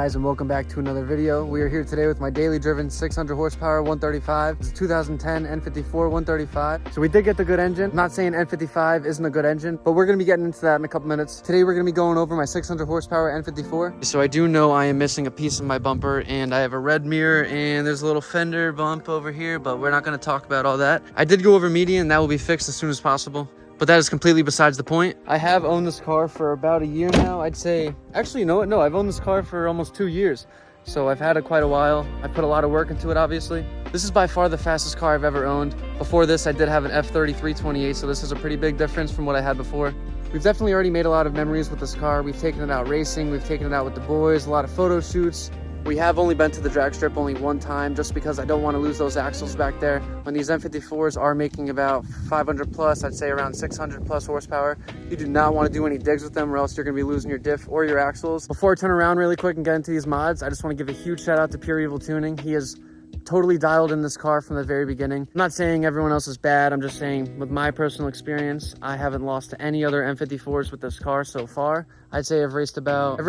guys, and welcome back to another video. We are here today with my daily driven 600 horsepower 135. It's a 2010 N54 135. So we did get the good engine. I'm not saying N55 isn't a good engine, but we're going to be getting into that in a couple minutes. Today we're going to be going over my 600 horsepower N54. So I do know I am missing a piece of my bumper, and I have a red mirror, and there's a little fender bump over here, but we're not going to talk about all that. I did go over median, and that will be fixed as soon as possible. But that is completely besides the point. I have owned this car for about a year now. I'd say, actually, you know what? No, I've owned this car for almost 2 years. So I've had it quite a while. I put a lot of work into it, obviously. This is by far the fastest car I've ever owned. Before this, I did have an F3328, so this is a pretty big difference from what I had before. We've definitely already made a lot of memories with this car. We've taken it out racing. We've taken it out with the boys, a lot of photo shoots. We have only been to the drag strip only one time, just because I don't want to lose those axles back there. When these N54s are making about 500 plus, I'd say around 600 plus horsepower, you do not want to do any digs with them, or else you're going to be losing your diff or your axles. Before I turn around really quick and get into these mods, I just want to give a huge shout out to Pure Evil Tuning. He is totally dialed in this car from the very beginning. I'm not saying everyone else is bad. I'm just saying with my personal experience, I haven't lost to any other N54s with this car so far. I'd say I've raced about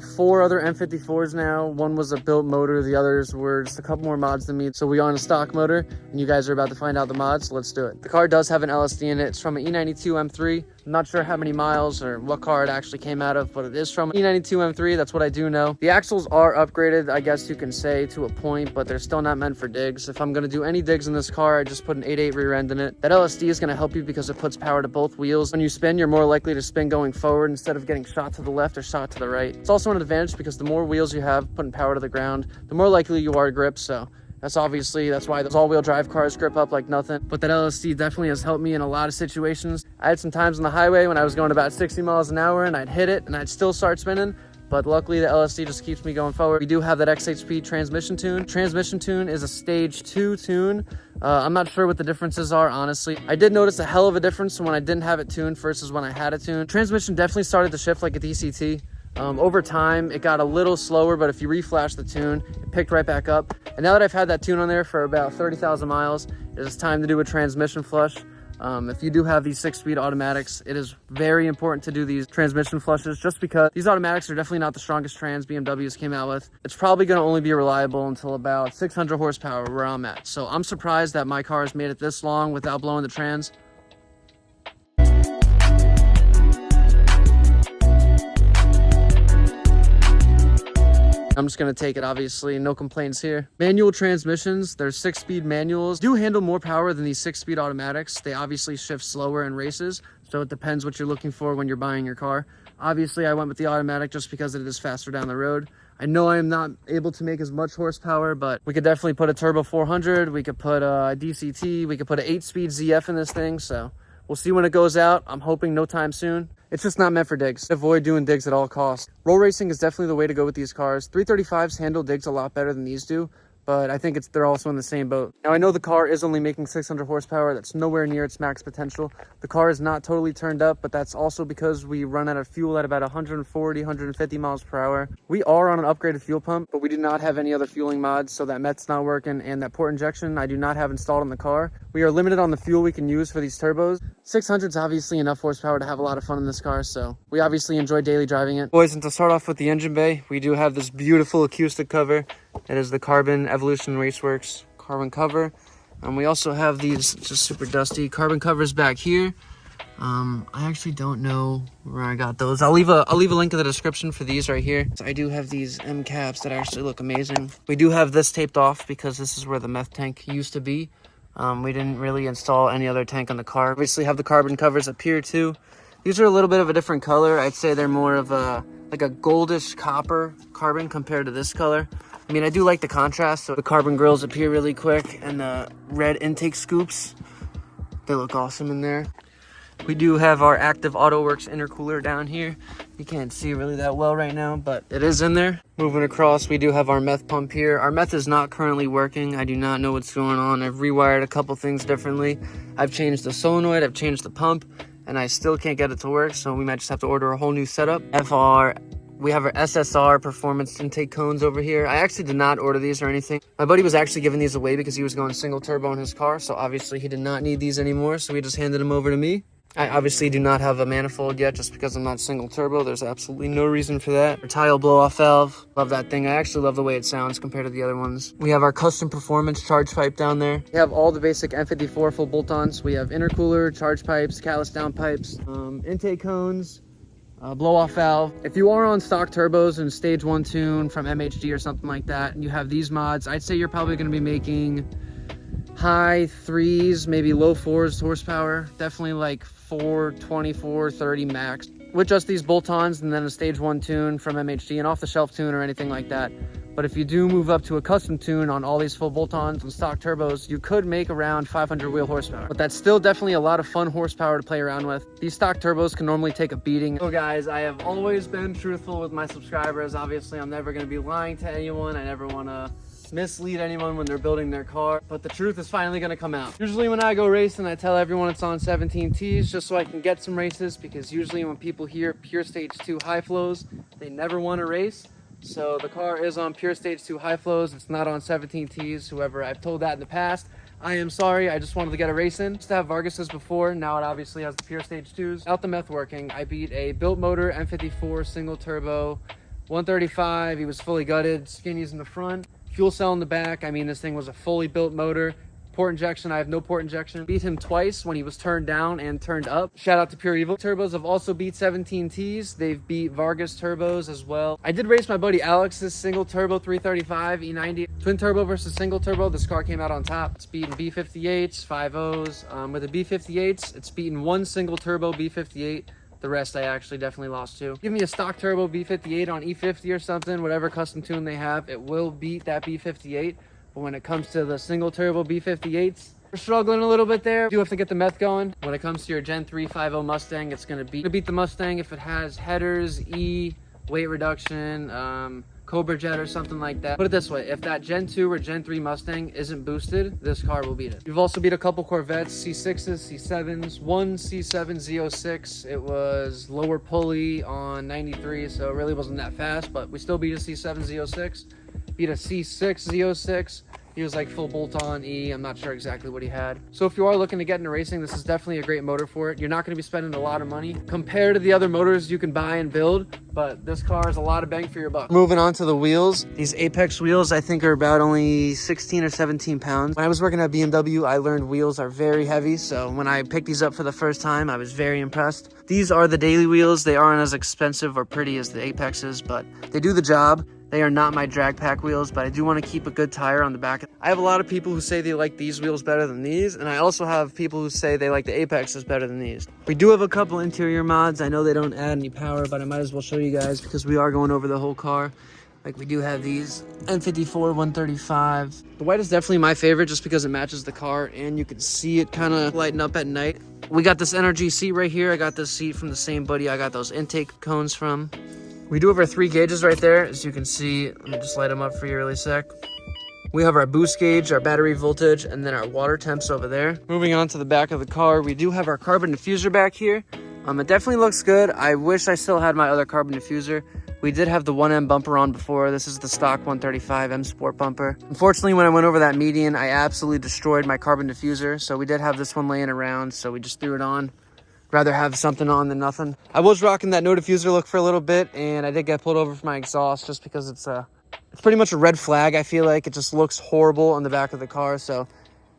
4 other N54s now. One was a built motor, the others were just a couple more mods than me. So we are on a stock motor, and you guys are about to find out the mods, so let's do it. The car does have an LSD in it. It's from an E92 M3. I'm not sure how many miles or what car it actually came out of, but it is from an E92 M3, that's what I do know. The axles are upgraded, I guess you can say, to a point, but they're still not meant for digs. If I'm gonna do any digs in this car, I just put an 8.8 rear end in it. That LSD is gonna help you because it puts power to both wheels. When you spin, you're more likely to spin going forward instead of getting shot to the left or shot to the right. It's also an advantage because the more wheels you have putting power to the ground, the more likely you are to grip. So that's why those all-wheel drive cars grip up like nothing. But that LSD definitely has helped me in a lot of situations. I had some times on the highway when I was going about 60 miles an hour and I'd hit it and I'd still start spinning. But luckily the LSD just keeps me going forward. We do have that XHP transmission tune. Transmission tune is a stage 2 tune. I'm not sure what the differences are, honestly. I did notice a hell of a difference when I didn't have it tuned versus when I had it tuned. Transmission definitely started to shift like a DCT. Over time, it got a little slower, but if you reflash the tune, it picked right back up. And now that I've had that tune on there for about 30,000 miles, it is time to do a transmission flush. If you do have these 6-speed automatics, it is very important to do these transmission flushes, just because these automatics are definitely not the strongest trans BMWs came out with. It's probably going to only be reliable until about 600 horsepower where I'm at. So I'm surprised that my car has made it this long without blowing the trans. I'm just gonna take it, obviously, no complaints here. Manual transmissions, they're 6-speed manuals, do handle more power than these 6-speed automatics. They obviously shift slower in races, so it depends what you're looking for when you're buying your car. Obviously, I went with the automatic just because it is faster down the road. I know I am not able to make as much horsepower, but we could definitely put a turbo 400, we could put a DCT, we could put an 8-speed ZF in this thing, so we'll see when it goes out. I'm hoping no time soon. It's just not meant for digs. Avoid doing digs at all costs. Roll racing is definitely the way to go with these cars. 335s handle digs a lot better than these do, but I think they're also in the same boat. Now, I know the car is only making 600 horsepower. That's nowhere near its max potential. The car is not totally turned up, but that's also because we run out of fuel at about 140, 150 miles per hour. We are on an upgraded fuel pump, but we do not have any other fueling mods, so that MET's not working, and that port injection I do not have installed on the car. We are limited on the fuel we can use for these turbos. 600 is obviously enough horsepower to have a lot of fun in this car, so we obviously enjoy daily driving it. Boys, and to start off with the engine bay, we do have this beautiful acoustic cover. It is the Carbon Evolution Raceworks carbon cover. We also have these just super dusty carbon covers back here. I actually don't know where I got those. I'll leave a link in the description for these right here. So I do have these M caps that actually look amazing. We do have this taped off because this is where the meth tank used to be. We didn't really install any other tank on the car. Obviously have the carbon covers up here too. These are a little bit of a different color. I'd say they're more of like a goldish copper carbon compared to this color. I mean, I do like the contrast. So the carbon grills appear really quick, and the red intake scoops, they look awesome in there. We do have our Active AutoWorks intercooler down here. You can't see really that well right now, but it is in there. Moving across, we do have our meth pump here. Our meth is not currently working. I do not know what's going on. I've rewired a couple things differently. I've changed the solenoid, I've changed the pump, and I still can't get it to work, so we might just have to order a whole new setup. We have our SSR performance intake cones over here. I actually did not order these or anything. My buddy was actually giving these away because he was going single turbo in his car, so obviously he did not need these anymore, so we just handed them over to me. I obviously do not have a manifold yet just because I'm not single turbo. There's absolutely no reason for that. Our tile blow off valve. Love that thing. I actually love the way it sounds compared to the other ones. We have our custom performance charge pipe down there. We have all the basic N54 full bolt-ons. We have intercooler, charge pipes, callus down pipes, intake cones, blow off valve. If you are on stock turbos and stage 1 tune from MHD or something like that, and you have these mods, I'd say you're probably going to be making high 3s, maybe low 4s horsepower. Definitely like 420, 430 max with just these bolt-ons, and then a stage 1 tune from MHD, and off-the-shelf tune or anything like that. But if you do move up to a custom tune on all these full bolt-ons and stock turbos, you could make around 500 wheel horsepower. But that's still definitely a lot of fun horsepower to play around with. These stock turbos can normally take a beating. So guys, I have always been truthful with my subscribers. Obviously, I'm never going to be lying to anyone. I never want to mislead anyone when they're building their car, but the truth is finally going to come out. Usually when I go racing, I tell everyone it's on 17Ts just so I can get some races, because usually when people hear pure stage 2 high flows, they never want to race. So the car is on pure stage 2 high flows. It's not on 17Ts. Whoever I've told that in the past, I am sorry. I just wanted to get a race in. Used to have Vargas's before. Now it obviously has the pure stage 2s. Without the meth working, I beat a built motor N54 single turbo 135. He was fully gutted, skinnies in the front, fuel cell in the back. I mean, this thing was a fully built motor. Port injection, I have no port injection. Beat him twice when he was turned down and turned up. Shout out to Pure Evil. Turbos have also beat 17Ts. They've beat Vargas turbos as well. I did race my buddy Alex's single turbo 335 E90. Twin turbo versus single turbo. This car came out on top. It's beaten B58s, 5.0s. With the B58s, it's beaten one single turbo B58. The rest I actually definitely lost to. Give me a stock turbo B58 on E50 or something, whatever custom tune they have, it will beat that B58. But when it comes to the single turbo B58s, we're struggling a little bit there. You do have to get the meth going. When it comes to your Gen 3 5.0 Mustang, it's gonna beat the Mustang if it has headers, E, weight reduction, Cobra Jet or something like that. Put it this way, if that Gen 2 or Gen 3 Mustang isn't boosted, this car will beat it. You've also beat a couple Corvettes, C6s, C7s, one C7 Z06. It was lower pulley on 93, so it really wasn't that fast, but we still beat a C7 Z06. Beat a C6 Z06. He was like full bolt-on E. I'm not sure exactly what he had. So if you are looking to get into racing, this is definitely a great motor for it. You're not going to be spending a lot of money compared to the other motors you can buy and build, but this car is a lot of bang for your buck. Moving on to the wheels. These Apex wheels, I think, are about only 16 or 17 pounds. When I was working at BMW, I learned wheels are very heavy, so when I picked these up for the first time, I was very impressed. These are the daily wheels. They aren't as expensive or pretty as the Apexes, but they do the job. They are not my drag pack wheels, but I do want to keep a good tire on the back. I have a lot of people who say they like these wheels better than these, and I also have people who say they like the Apexes better than these. We do have a couple interior mods. I know they don't add any power, but I might as well show you guys because we are going over the whole car. Like, we do have these N54 135. The white is definitely my favorite just because it matches the car, and you can see it kind of lighten up at night. We got this NRG seat right here. I got this seat from the same buddy I got those intake cones from. We do have our 3 gauges right there, as you can see. Let me just light them up for you really sec. We have our boost gauge, our battery voltage, and then our water temps over there. Moving on to the back of the car, we do have our carbon diffuser back here. It definitely looks good. I wish I still had my other carbon diffuser. We did have the 1M bumper on before. This is the stock 135 M Sport bumper. Unfortunately, when I went over that median, I absolutely destroyed my carbon diffuser. So we did have this one laying around, so we just threw it on. Rather have something on than nothing. I was rocking that no diffuser look for a little bit, and I did get pulled over for my exhaust just because it's pretty much a red flag. I feel like it just looks horrible on the back of the car, so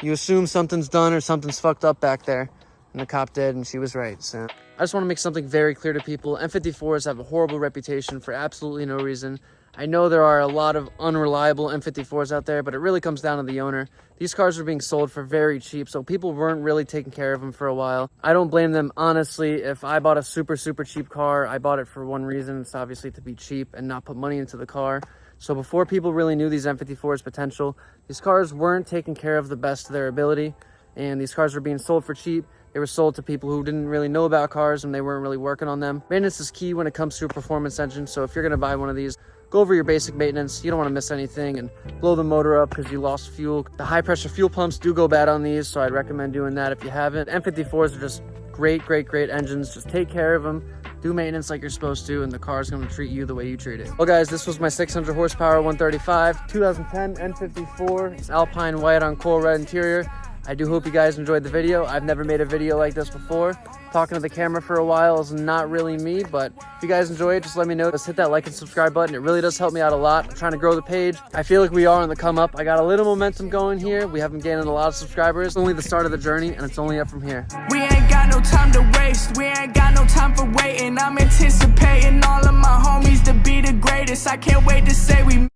you assume something's done or something's fucked up back there, and the cop did, and she was right. So I just want to make something very clear to people. N54s have a horrible reputation for absolutely no reason. I know there are a lot of unreliable N54s out there, but it really comes down to the owner. These cars are being sold for very cheap, so people weren't really taking care of them for a while. I don't blame them, honestly. If I bought a super cheap car, I bought it for one reason. It's obviously to be cheap and not put money into the car. So before people really knew these N54s' potential, these cars weren't taken care of the best of their ability, and these cars were being sold for cheap. They were sold to people who didn't really know about cars and they weren't really working on them. Maintenance is key when it comes to a performance engine, so if you're gonna buy one of these, go over your basic maintenance. You don't want to miss anything and blow the motor up because you lost fuel. The high pressure fuel pumps do go bad on these, so I'd recommend doing that if you haven't. N54s are just great engines. Just take care of them, do maintenance like you're supposed to, and the car's going to treat you the way you treat it. Well guys, this was my 600 horsepower 135 2010 N54. It's Alpine white on coral red interior. I do hope you guys enjoyed the video. I've never made a video like this before. Talking to the camera for a while is not really me, but if you guys enjoy it, just let me know. Just hit that like and subscribe button. It really does help me out a lot. I'm trying to grow the page. I feel like we are on the come up. I got a little momentum going here. We haven't gained a lot of subscribers. It's only the start of the journey, and it's only up from here. We ain't got no time to waste. We ain't got no time for waiting. I'm anticipating all of my homies to be the greatest. I can't wait to say we